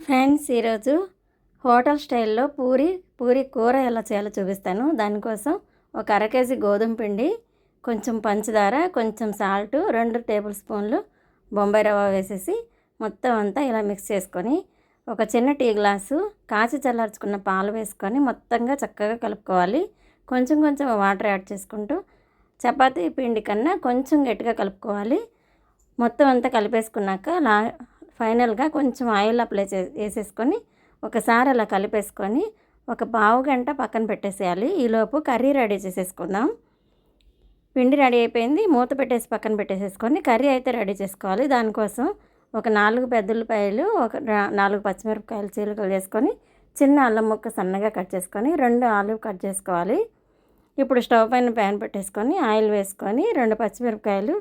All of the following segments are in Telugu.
ఫ్రెండ్స్, ఈరోజు హోటల్ స్టైల్లో పూరి కూర ఎలా చేయాలో చూపిస్తాను. దానికోసం ఒక అర కేజీ గోధుమ పిండి, కొంచెం పంచదార, కొంచెం సాల్టు, 2 టేబుల్ స్పూన్లు బొంబాయి రవ్వ వేసేసి మొత్తం అంతా ఇలా మిక్స్ చేసుకొని ఒక చిన్న టీ గ్లాసు కాచి చల్లార్చుకున్న పాలు వేసుకొని మొత్తంగా చక్కగా కలుపుకోవాలి. కొంచెం కొంచెం వాటర్ యాడ్ చేసుకుంటూ చపాతీ పిండి కన్నా కొంచెం గట్టిగా కలుపుకోవాలి. మొత్తం అంతా కలిపేసుకున్నాక ఫైనల్గా కొంచెం ఆయిల్ వేసేసుకొని ఒకసారి అలా కలిపేసుకొని ఒక పావు గంట పక్కన పెట్టేసేయాలి. ఈలోపు కర్రీ రెడీ చేసేసుకుందాం. పిండి రెడీ అయిపోయింది, మూత పెట్టేసి పక్కన పెట్టేసేసుకొని కర్రీ అయితే రెడీ చేసుకోవాలి. దానికోసం ఒక 4 పెద్ద ఉల్లిపాయలు, ఒక 4 పచ్చిమిరపకాయలు చీలికలు చేసుకొని చిన్న అల్లం ముక్క సన్నగా కట్ చేసుకొని 2 ఆలు కట్ చేసుకోవాలి. ఇప్పుడు స్టవ్ పైన ప్యాన్ పెట్టేసుకొని ఆయిల్ వేసుకొని 2 పచ్చిమిరపకాయలు,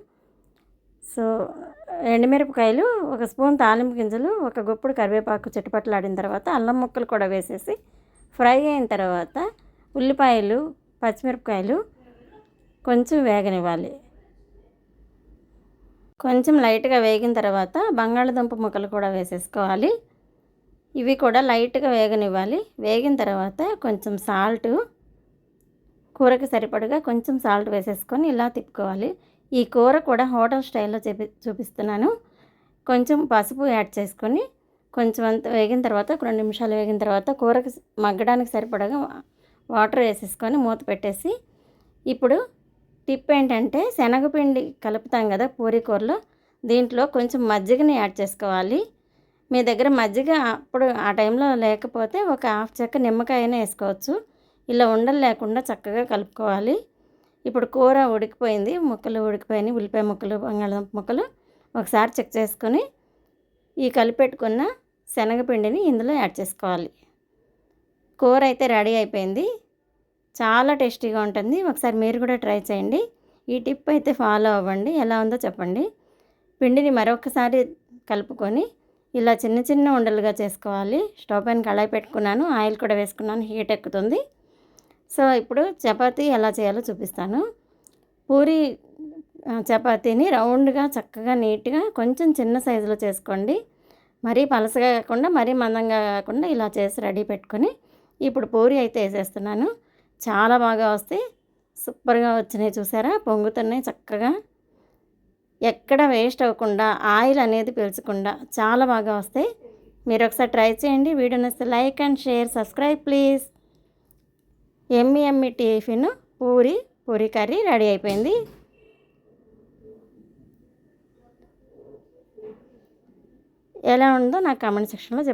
ఎండుమిరపకాయలు, 1 స్పూన్ తాలింపు గింజలు, 1 గుప్పుడు కరివేపాకు చిటపటలాడిన తర్వాత అల్లం ముక్కలు కూడా వేసేసి ఫ్రై అయిన తర్వాత ఉల్లిపాయలు, పచ్చిమిరపకాయలు కొంచెం వేగనివ్వాలి. కొంచెం లైట్గా వేగిన తర్వాత బంగాళదుంప ముక్కలు కూడా వేసేసుకోవాలి. ఇవి కూడా లైట్గా వేగనివ్వాలి. వేగిన తర్వాత కొంచెం సాల్టు, కూరకి సరిపడగా కొంచెం సాల్ట్ వేసేసుకొని ఇలా తిప్పుకోవాలి. ఈ కూర కూడా హోటల్ స్టైల్లో చూపిస్తున్నాను. కొంచెం పసుపు యాడ్ చేసుకొని కొంచెం అంత వేగిన తర్వాత 2 నిమిషాలు వేగిన తర్వాత కూరకి మగ్గడానికి సరిపడగా వాటర్ వేసేసుకొని మూత పెట్టేసి ఇప్పుడు టిప్ ఏంటంటే శనగపిండి కలుపుతాం కదా పూరీ కూరలో, దీంట్లో కొంచెం మజ్జిగని యాడ్ చేసుకోవాలి. మీ దగ్గర మజ్జిగ అప్పుడు ఆ టైంలో లేకపోతే ఒక హాఫ్ చెక్క నిమ్మకాయనే వేసుకోవచ్చు. ఇలా ఉండలు లేకుండా చక్కగా కలుపుకోవాలి. ఇప్పుడు కూర ఉడికిపోయింది, ముక్కలు ఉడికిపోయినాయి, ఉల్లిపాయ ముక్కలు, బంగాళదుంప ముక్కలు ఒకసారి చెక్ చేసుకొని ఈ కలిపెట్టుకున్న శనగపిండిని ఇందులో యాడ్ చేసుకోవాలి. కూర అయితే రెడీ అయిపోయింది. చాలా టేస్టీగా ఉంటుంది. ఒకసారి మీరు కూడా ట్రై చేయండి. ఈ టిప్ అయితే ఫాలో అవ్వండి. ఎలా ఉందో చెప్పండి. పిండిని మరొకసారి కలుపుకొని ఇలా చిన్న చిన్న ఉండలుగా చేసుకోవాలి. స్టవ్ పైన కళాయి పెట్టుకున్నాను, ఆయిల్ కూడా వేసుకున్నాను, హీట్ ఎక్కుతుంది. సో ఇప్పుడు చపాతీ ఎలా చేయాలో చూపిస్తాను. పూరి చపాతీని రౌండ్గా చక్కగా నీట్గా కొంచెం చిన్న సైజులో చేసుకోండి. మరీ పలసగా కాకుండా మరీ మందంగా కాకుండా ఇలా చేసి రెడీ పెట్టుకొని ఇప్పుడు పూరి అయితే వేసేస్తున్నాను. చాలా బాగా వస్తాయి, సూపర్గా వచ్చినాయి. చూసారా, పొంగుతున్నాయి చక్కగా, ఎక్కడ వేస్ట్ అవ్వకుండా, ఆయిల్ అనేది పీల్చకుండా చాలా బాగా వస్తాయి. మీరు ఒకసారి ట్రై చేయండి. వీడియో నచ్చితే like and share, subscribe please. Yummy tiffin puri curry ready అయిపోయింది. ఎలా ఉందో నాకు కామెంట్ సెక్షన్లో చెప్పండి.